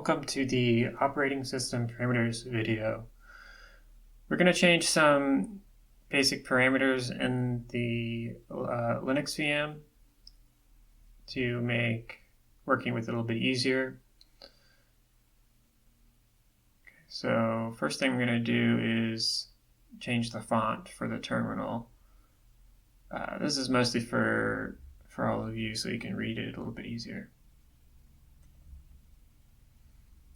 Welcome to the operating system parameters video. We're going to change some basic parameters in the Linux VM to make working with it a little bit easier. So first thing we're going to do is change the font for the terminal. This is mostly for all of you so you can read it a little bit easier.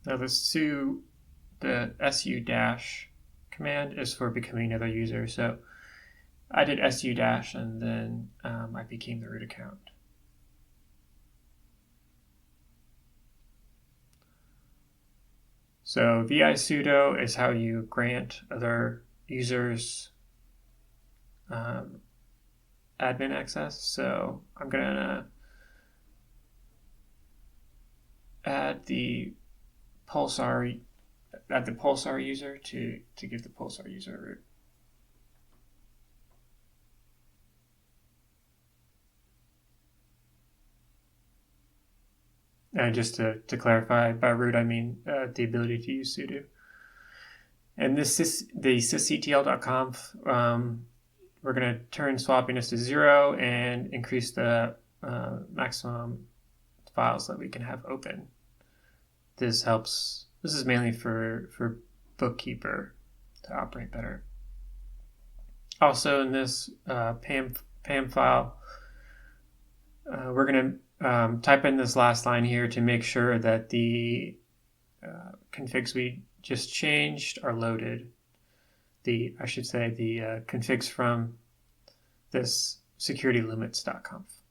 Now the su dash command is for becoming another user. So I did su dash and then I became the root account. So vi sudo is how you grant other users admin access. So I'm gonna add the Pulsar user to give the Pulsar user a root. And just to clarify, by root I mean the ability to use sudo. And the sysctl.conf, we're going to turn swappiness to 0 and increase the maximum files that we can have open. This is mainly for Bookkeeper to operate better. Also in this PAM file, we're going to type in this last line here to make sure that the configs we just changed are loaded. I should say the configs from this securitylimits.conf.